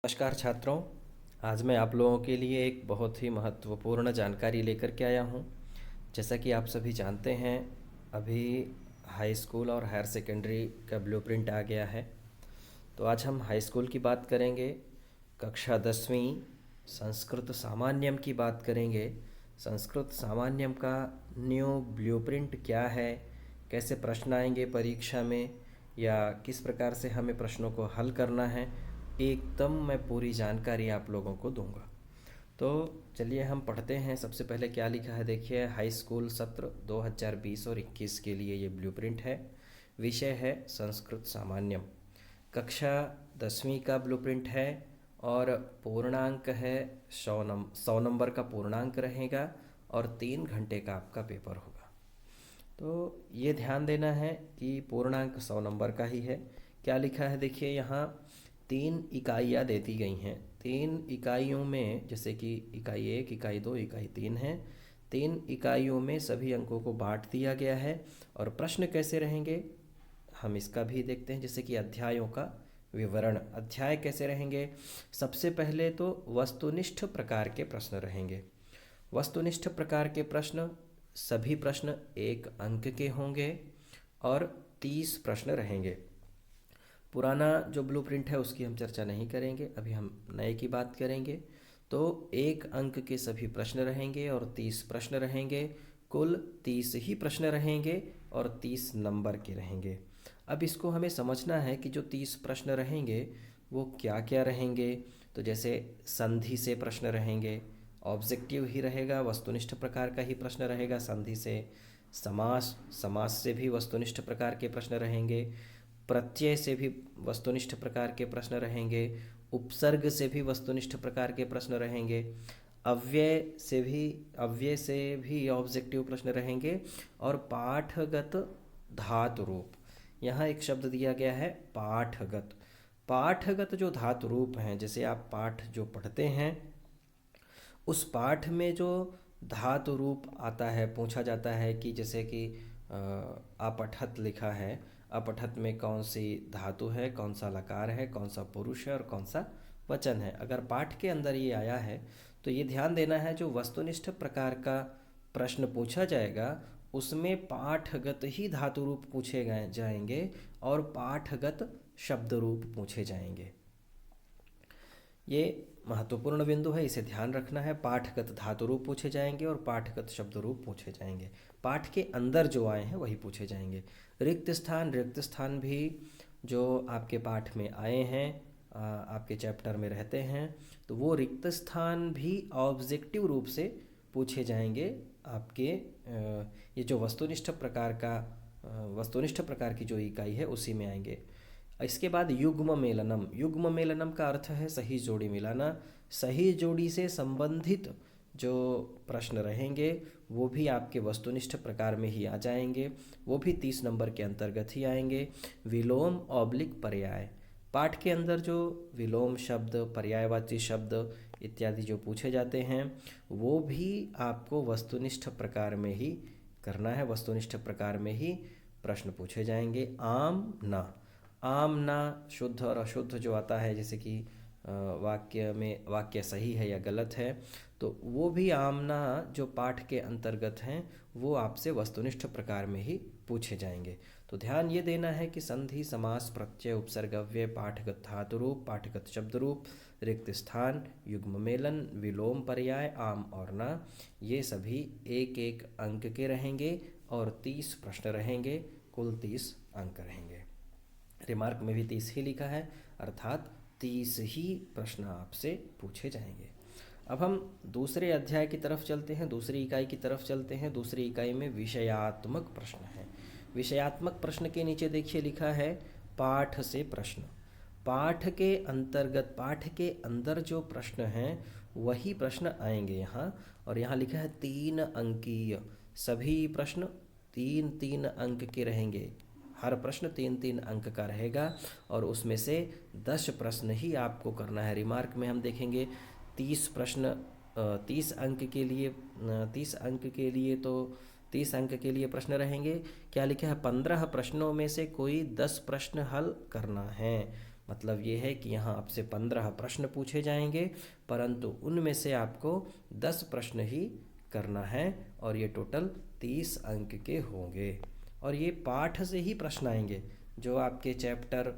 नमस्कार छात्रों। आज मैं आप लोगों के लिए एक बहुत ही महत्वपूर्ण जानकारी लेकर के आया हूँ। जैसा कि आप सभी जानते हैं, अभी हाई स्कूल और हायर सेकेंडरी का ब्लूप्रिंट आ गया है। तो आज हम हाई स्कूल की बात करेंगे, कक्षा 10वीं संस्कृत सामान्यम की बात करेंगे। संस्कृत सामान्यम का न्यू ब्लूप्रिंट क्या है, कैसे प्रश्न आएंगे परीक्षा में, या किस प्रकार से हमें प्रश्नों को हल करना है, एकदम मैं पूरी जानकारी आप लोगों को दूंगा। तो चलिए हम पढ़ते हैं। सबसे पहले क्या लिखा है देखिए, हाई स्कूल सत्र 2020 और 21 के लिए ये ब्लूप्रिंट है। विषय है संस्कृत सामान्यम। कक्षा 10वीं का ब्लूप्रिंट है और पूर्णांक है 100 नंबर का पूर्णांक रहेगा और 3 घंटे का आपका पेपर होगा। तो ये ध्यान देना है कि पूर्णांक 100 नंबर का ही है। क्या लिखा है देखिए, यहाँ 3 इकाइयाँ देती गई हैं। 3 इकाइयों में, जैसे कि इकाई 1, इकाई 2, इकाई 3 है, 3 इकाइयों में सभी अंकों को बांट दिया गया है। और प्रश्न कैसे रहेंगे हम इसका भी देखते हैं। जैसे कि अध्यायों का विवरण, अध्याय कैसे रहेंगे। सबसे पहले तो वस्तुनिष्ठ प्रकार के प्रश्न रहेंगे। वस्तुनिष्ठ प्रकार के प्रश्न, सभी प्रश्न 1 अंक के होंगे और 30 प्रश्न रहेंगे। पुराना जो ब्लूप्रिंट है उसकी हम चर्चा नहीं करेंगे, अभी हम नए की बात करेंगे। तो 1 अंक के सभी प्रश्न रहेंगे और 30 प्रश्न रहेंगे। कुल 30 ही प्रश्न रहेंगे और 30 नंबर के रहेंगे। अब इसको हमें समझना है कि जो 30 प्रश्न रहेंगे वो क्या क्या रहेंगे। तो जैसे संधि से प्रश्न रहेंगे, ऑब्जेक्टिव ही रहेगा, वस्तुनिष्ठ प्रकार का ही प्रश्न रहेगा। संधि से, समास, समास से भी वस्तुनिष्ठ प्रकार के प्रश्न रहेंगे। प्रत्यय से भी वस्तुनिष्ठ प्रकार के प्रश्न रहेंगे। उपसर्ग से भी वस्तुनिष्ठ प्रकार के प्रश्न रहेंगे। अव्यय से भी ऑब्जेक्टिव प्रश्न रहेंगे। और पाठगत धातु रूप, यहाँ एक शब्द दिया गया है पाठगत। पाठगत जो धातु रूप हैं, जैसे आप पाठ जो पढ़ते हैं उस पाठ में जो धातु रूप आता है, पूछा जाता है कि जैसे कि अपठत लिखा है, अपठत में कौन सी धातु है, कौन सा लकार है, कौन सा पुरुष है और कौन सा वचन है। अगर पाठ के अंदर ये आया है तो ये ध्यान देना है, जो वस्तुनिष्ठ प्रकार का प्रश्न पूछा जाएगा उसमें पाठगत ही धातु रूप पूछे गए जाएंगे और पाठगत शब्द रूप पूछे जाएंगे। ये महत्वपूर्ण बिंदु है, इसे ध्यान रखना है। पाठगत धातु रूप पूछे जाएंगे और पाठगत शब्द रूप पूछे जाएंगे। पाठ के अंदर जो आए हैं वही पूछे जाएंगे। रिक्त स्थान भी जो आपके पाठ में आए हैं, आपके चैप्टर में रहते हैं, तो वो रिक्त स्थान भी ऑब्जेक्टिव रूप से पूछे जाएंगे। आपके ये जो वस्तुनिष्ठ प्रकार की जो इकाई है उसी में आएंगे। इसके बाद युग्म मेलनम। युग्म मेलनम का अर्थ है सही जोड़ी मिलाना। सही जोड़ी से संबंधित जो प्रश्न रहेंगे वो भी आपके वस्तुनिष्ठ प्रकार में ही आ जाएंगे, वो भी 30 नंबर के अंतर्गत ही आएंगे। विलोम ऑब्लिक पर्याय, पाठ के अंदर जो विलोम शब्द, पर्यायवाची शब्द इत्यादि जो पूछे जाते हैं वो भी आपको वस्तुनिष्ठ प्रकार में ही करना है, वस्तुनिष्ठ प्रकार में ही प्रश्न पूछे जाएंगे। आम ना, आम ना शुद्ध और अशुद्ध जो आता है, जैसे कि वाक्य में वाक्य सही है या गलत है, तो वो भी आमना जो पाठ के अंतर्गत हैं वो आपसे वस्तुनिष्ठ प्रकार में ही पूछे जाएंगे। तो ध्यान ये देना है कि संधि, समास, प्रत्यय, उपसर्ग, अव्यय, पाठगत धातु रूप, पाठगत शब्द रूप, रिक्त स्थान, युग्म मेलन, विलोम पर्याय, आम और ना, ये सभी 1-1 अंक के रहेंगे और 30 प्रश्न रहेंगे। कुल 30 अंक रहेंगे। रिमार्क में भी 30 ही लिखा है, अर्थात 30 ही प्रश्न आपसे पूछे जाएंगे। अब हम दूसरे अध्याय की तरफ चलते हैं, दूसरी इकाई की तरफ चलते हैं। दूसरी इकाई में विषयात्मक प्रश्न है। विषयात्मक प्रश्न के नीचे देखिए लिखा है पाठ से प्रश्न। पाठ के अंतर्गत, पाठ के अंदर जो प्रश्न हैं वही प्रश्न आएंगे यहाँ। और यहाँ लिखा है 3 अंकीय। सभी प्रश्न 3-3 अंक के रहेंगे। हर प्रश्न 3-3 अंक का रहेगा और उसमें से 10 प्रश्न ही आपको करना है। रिमार्क में हम देखेंगे 30 प्रश्न 30 अंक के लिए 30 अंक के लिए तो 30 अंक के लिए प्रश्न रहेंगे। क्या लिखा है, 15 प्रश्नों में से कोई 10 प्रश्न हल करना है। मतलब ये है कि यहाँ आपसे 15 प्रश्न पूछे जाएंगे, परंतु उनमें से आपको 10 प्रश्न ही करना है और ये टोटल 30 अंक के होंगे। और ये पाठ से ही प्रश्न आएंगे, जो आपके चैप्टर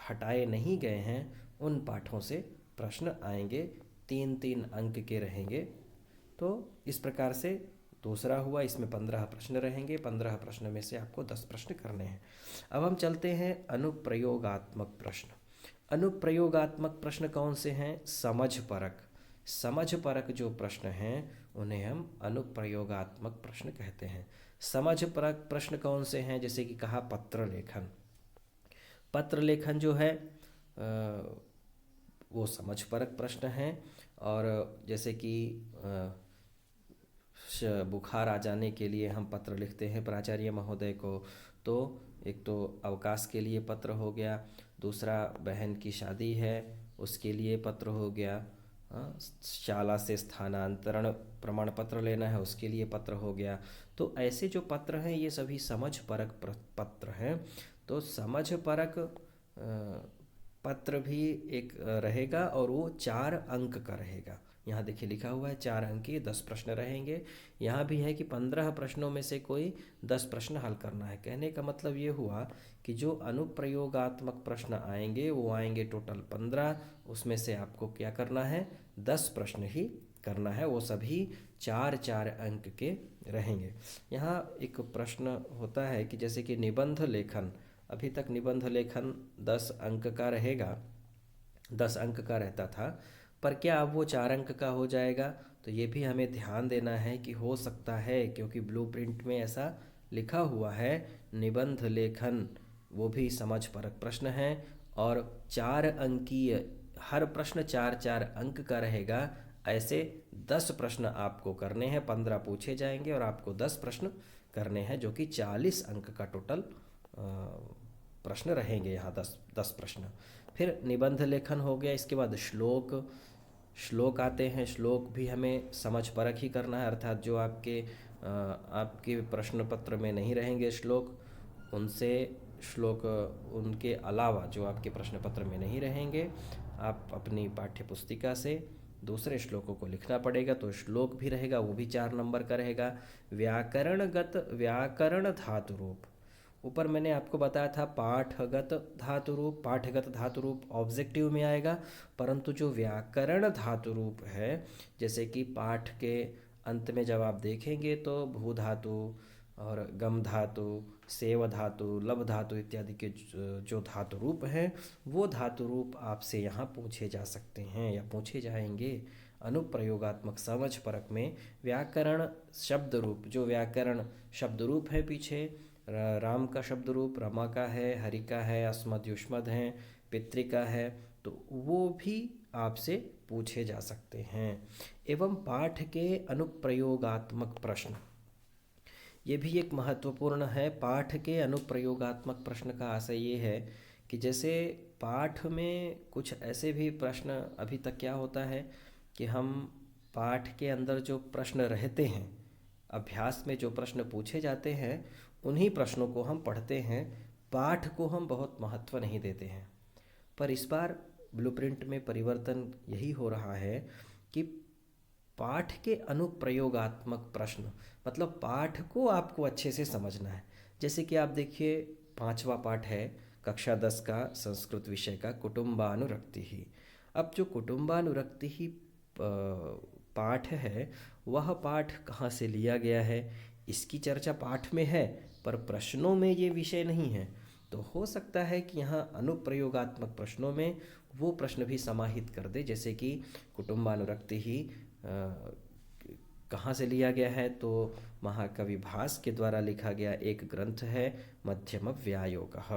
हटाए नहीं गए हैं उन पाठों से प्रश्न आएंगे, 3-3 अंक के रहेंगे। तो इस प्रकार से दूसरा हुआ, इसमें 15 प्रश्न रहेंगे, 15 प्रश्न में से आपको 10 प्रश्न करने हैं। अब हम चलते हैं अनुप्रयोगात्मक प्रश्न। अनुप्रयोगात्मक प्रश्न कौन से हैं? समझ परक। समझ परक जो प्रश्न हैं उन्हें हम अनुप्रयोगात्मक प्रश्न कहते हैं। समझ परक प्रश्न कौन से हैं? जैसे कि कहा पत्र लेखन। पत्र लेखन जो है वो समझ परक प्रश्न हैं। और जैसे कि बुखार आ जाने के लिए हम पत्र लिखते हैं प्राचार्य महोदय को, तो एक तो अवकाश के लिए पत्र हो गया, दूसरा बहन की शादी है उसके लिए पत्र हो गया, शाला से स्थानांतरण प्रमाण पत्र लेना है उसके लिए पत्र हो गया। तो ऐसे जो पत्र हैं ये सभी समझ परक पत्र हैं। तो समझ परक पत्र भी एक रहेगा और वो 4 अंक का रहेगा। यहाँ देखिए लिखा हुआ है 4 अंक के 10 प्रश्न रहेंगे। यहाँ भी है कि 15 प्रश्नों में से कोई 10 प्रश्न हल करना है। कहने का मतलब ये हुआ कि जो अनुप्रयोगात्मक प्रश्न आएंगे वो आएंगे टोटल 15, उसमें से आपको क्या करना है? 10 प्रश्न ही करना है, वो सभी 4-4 अंक के रहेंगे। यहाँ एक प्रश्न होता है कि जैसे कि निबंध लेखन, अभी तक निबंध लेखन 10 अंक का रहेगा, 10 अंक का रहता था, पर क्या अब वो 4 अंक का हो जाएगा? तो ये भी हमें ध्यान देना है कि हो सकता है, क्योंकि ब्लूप्रिंट में ऐसा लिखा हुआ है निबंध लेखन वो भी समझ परक प्रश्न है और 4 अंकीय, हर प्रश्न 4-4 अंक का रहेगा। ऐसे 10 प्रश्न आपको करने हैं, 15 पूछे जाएंगे और आपको 10 प्रश्न करने हैं, जो कि 40 अंक का टोटल प्रश्न रहेंगे यहाँ। 10 प्रश्न। फिर निबंध लेखन हो गया, इसके बाद श्लोक आते हैं। श्लोक भी हमें समझ परख ही करना है, अर्थात जो आपके प्रश्न पत्र में नहीं रहेंगे श्लोक, उनसे श्लोक उनके अलावा जो आपके प्रश्न पत्र में नहीं रहेंगे, आप अपनी पाठ्य पुस्तिका से दूसरे श्लोकों को लिखना पड़ेगा। तो श्लोक भी रहेगा, वो भी 4 नंबर का रहेगा। व्याकरण धातु रूप, ऊपर मैंने आपको बताया था पाठगत धातु रूप, पाठगत धातु रूप ऑब्जेक्टिव में आएगा, परंतु जो व्याकरण धातु रूप है, जैसे कि पाठ के अंत में जब आप देखेंगे तो भू धातु और गम धातु, सेव धातु, लब धातु इत्यादि के जो धातु रूप हैं, वो धातु रूप आपसे यहाँ पूछे जा सकते हैं या पूछे जाएंगे। अनुप्रयोगात्मक समझ परक में व्याकरण शब्द रूप, जो व्याकरण शब्द रूप है पीछे, राम का शब्द रूप रमा का है, हरि का है, अस्मद युष्मद है, पितृका है, तो वो भी आपसे पूछे जा सकते हैं। एवं पाठ के अनुप्रयोगात्मक प्रश्न, ये भी एक महत्वपूर्ण है। पाठ के अनुप्रयोगात्मक प्रश्न का आशय ये है कि जैसे पाठ में कुछ ऐसे भी प्रश्न, अभी तक क्या होता है कि हम पाठ के अंदर जो प्रश्न रहते हैं, अभ्यास में जो प्रश्न पूछे जाते हैं, उन्हीं प्रश्नों को हम पढ़ते हैं, पाठ को हम बहुत महत्व नहीं देते हैं। पर इस बार ब्लूप्रिंट में परिवर्तन यही हो रहा है कि पाठ के अनुप्रयोगात्मक प्रश्न, मतलब पाठ को आपको अच्छे से समझना है। जैसे कि आप देखिए 5वां पाठ है कक्षा 10 का संस्कृत विषय का, कुटुम्बानुरक्ति ही। अब जो कुटुम्बानुरक्ति ही पाठ है, वह पाठ कहाँ से लिया गया है, इसकी चर्चा पाठ में है, पर प्रश्नों में ये विषय नहीं है। तो हो सकता है कि यहाँ अनुप्रयोगात्मक प्रश्नों में वो प्रश्न भी समाहित कर दे, जैसे कि कुटुम्बानुरक्ति ही कहाँ से लिया गया है, तो महाकवि भास के द्वारा लिखा गया एक ग्रंथ है मध्यमव्यायोगः,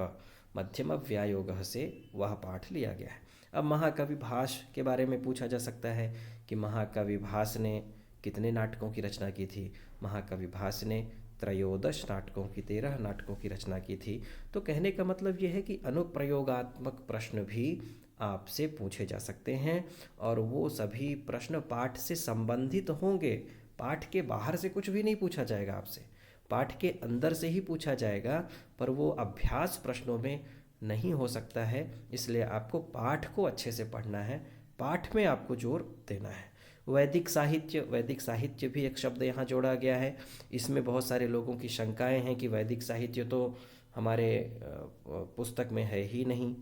मध्यमव्यायोगः से वह पाठ लिया गया है। अब महाकवि भास के बारे में पूछा जा सकता है कि महाकवि भास ने कितने नाटकों की रचना की थी। महाकवि भास ने 13 नाटकों की, 13 नाटकों की रचना की थी। तो कहने का मतलब ये है कि अनुप्रयोगात्मक प्रश्न भी आपसे पूछे जा सकते हैं और वो सभी प्रश्न पाठ से संबंधित होंगे। पाठ के बाहर से कुछ भी नहीं पूछा जाएगा आपसे, पाठ के अंदर से ही पूछा जाएगा, पर वो अभ्यास प्रश्नों में नहीं हो सकता है, इसलिए आपको पाठ को अच्छे से पढ़ना है, पाठ में आपको जोर देना है। वैदिक साहित्य भी एक शब्द यहाँ जोड़ा गया है। इसमें बहुत सारे लोगों की शंकाएं हैं कि वैदिक साहित्य तो हमारे पुस्तक में है ही नहीं।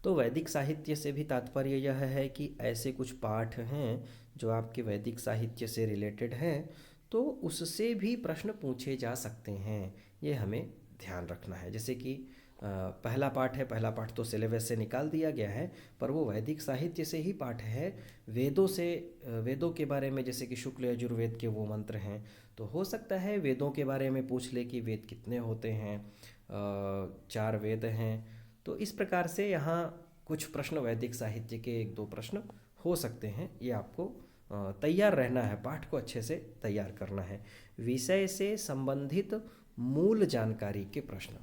तो वैदिक साहित्य से भी तात्पर्य यह है कि ऐसे कुछ पाठ हैं जो आपके वैदिक साहित्य से रिलेटेड हैं, तो उससे भी प्रश्न पूछे जा सकते हैं, ये हमें ध्यान रखना है। जैसे कि पहला पाठ है, पहला पाठ तो सिलेबस से निकाल दिया गया है, पर वो वैदिक साहित्य से ही पाठ है। वेदों से वेदों के बारे में, जैसे कि शुक्ल यजुर्वेद के वो मंत्र हैं, तो हो सकता है वेदों के बारे में पूछ ले कि वेद कितने होते हैं, 4 वेद हैं। तो इस प्रकार से यहाँ कुछ प्रश्न वैदिक साहित्य के 1-2 प्रश्न हो सकते हैं। ये आपको तैयार रहना है, पाठ को अच्छे से तैयार करना है। विषय से संबंधित मूल जानकारी के प्रश्न,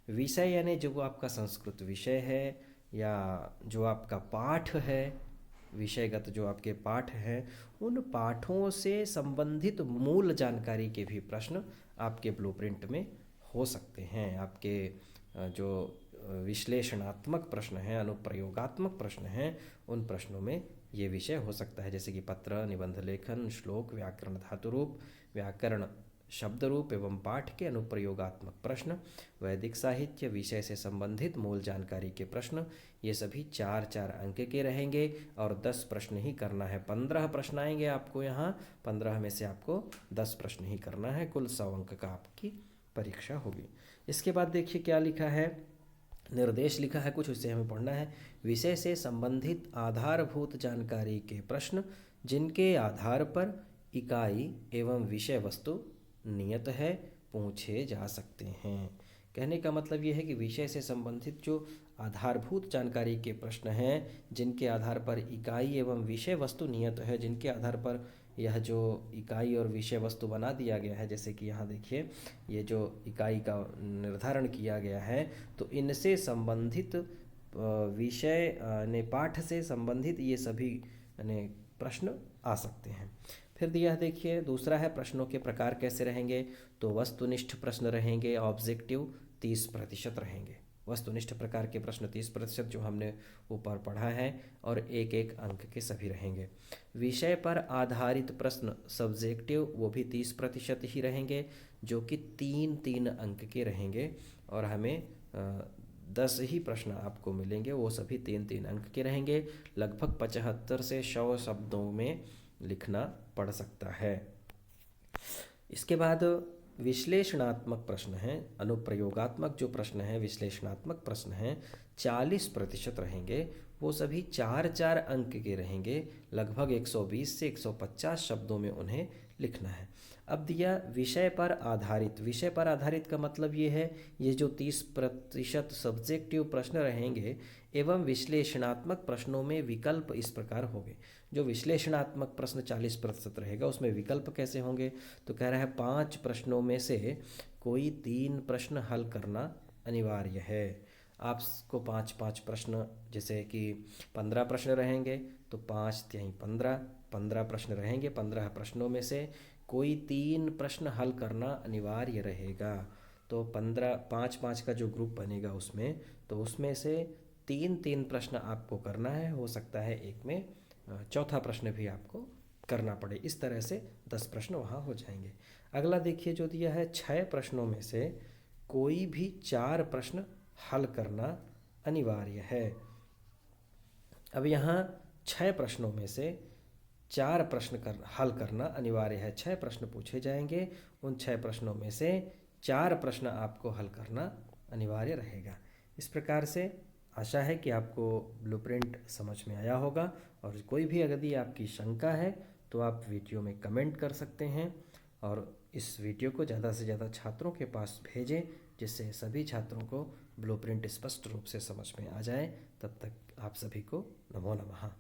विषय यानी जो आपका संस्कृत विषय है या जो आपका पाठ है, विषयगत जो आपके पाठ हैं, उन पाठों से संबंधित मूल जानकारी के भी प्रश्न आपके ब्लूप्रिंट में हो सकते हैं। आपके जो विश्लेषणात्मक प्रश्न हैं, अनुप्रयोगात्मक प्रश्न हैं, उन प्रश्नों में ये विषय हो सकता है। जैसे कि पत्र, निबंध लेखन, श्लोक, व्याकरण धातु रूप, व्याकरण शब्द रूप एवं पाठ के अनुप्रयोगात्मक प्रश्न, वैदिक साहित्य विषय से संबंधित मूल जानकारी के प्रश्न, ये सभी 4-4 अंक के रहेंगे और 10 प्रश्न ही करना है। 15 प्रश्न आएंगे आपको यहाँ, 15 में से आपको 10 प्रश्न ही करना है, कुल 100 अंक का आपकी परीक्षा होगी। इसके बाद देखिए क्या लिखा है, निर्देश लिखा है कुछ, उसे हमें पढ़ना है। विषय से संबंधित आधारभूत जानकारी के प्रश्न जिनके आधार पर इकाई एवं विषय वस्तु नियत है पूछे जा सकते हैं। कहने का मतलब ये है कि विषय से संबंधित जो आधारभूत जानकारी के प्रश्न हैं, जिनके आधार पर इकाई एवं विषय वस्तु नियत है, जिनके आधार पर यह जो इकाई और विषय वस्तु बना दिया गया है, जैसे कि यहाँ देखिए ये जो इकाई का निर्धारण किया गया है, तो इनसे संबंधित विषय ने पाठ से संबंधित ये सभी ने प्रश्न आ सकते हैं। फिर दिया देखिए दूसरा है प्रश्नों के प्रकार कैसे रहेंगे, तो वस्तुनिष्ठ प्रश्न रहेंगे, ऑब्जेक्टिव 30% रहेंगे। वस्तुनिष्ठ प्रकार के प्रश्न 30% जो हमने ऊपर पढ़ा है, और 1-1 अंक के सभी रहेंगे। विषय पर आधारित प्रश्न सब्जेक्टिव वो भी 30% ही रहेंगे, जो कि 3-3 अंक के रहेंगे, और हमें 10 ही प्रश्न आपको मिलेंगे, वो सभी 3-3 अंक के रहेंगे। लगभग 75 से 100 शब्दों में लिखना पड़ सकता है। इसके बाद विश्लेषणात्मक प्रश्न हैं, अनुप्रयोगात्मक जो प्रश्न हैं, विश्लेषणात्मक प्रश्न हैं, 40% रहेंगे, वो सभी 4-4 अंक के रहेंगे। लगभग 120 से 150 शब्दों में उन्हें लिखना है। अब दिया विषय पर आधारित, विषय पर आधारित का मतलब ये है, ये जो 30% सब्जेक्टिव प्रश्न रहेंगे एवं विश्लेषणात्मक प्रश्नों में विकल्प इस प्रकार होंगे। जो विश्लेषणात्मक प्रश्न 40% रहेगा, उसमें विकल्प कैसे होंगे, तो कह रहा है 5 प्रश्नों में से कोई 3 प्रश्न हल करना अनिवार्य है। आपको 5-5 प्रश्न, जैसे कि 15 प्रश्न रहेंगे तो 5-3-15 प्रश्न रहेंगे, 15 प्रश्नों में से कोई 3 प्रश्न हल करना अनिवार्य रहेगा। तो 5-5 का जो ग्रुप बनेगा उसमें, तो उसमें से 3-3 प्रश्न आपको करना है। हो सकता है एक में चौथा प्रश्न भी आपको करना पड़े। इस तरह से 10 प्रश्न वहाँ हो जाएंगे। अगला देखिए जो दिया है, 6 प्रश्नों में से कोई भी 4 प्रश्न हल करना अनिवार्य है। अब यहाँ 6 प्रश्नों में से 4 प्रश्न हल करना अनिवार्य है। 6 प्रश्न पूछे जाएंगे, उन 6 प्रश्नों में से 4 प्रश्न आपको हल करना अनिवार्य रहेगा। इस प्रकार से आशा है कि आपको ब्लूप्रिंट समझ में आया होगा, और कोई भी यदि आपकी शंका है तो आप वीडियो में कमेंट कर सकते हैं, और इस वीडियो को ज़्यादा से ज़्यादा छात्रों के पास भेजें, जिससे सभी छात्रों को ब्लूप्रिंट स्पष्ट रूप से समझ में आ जाए। तब तक आप सभी को नमो नमः।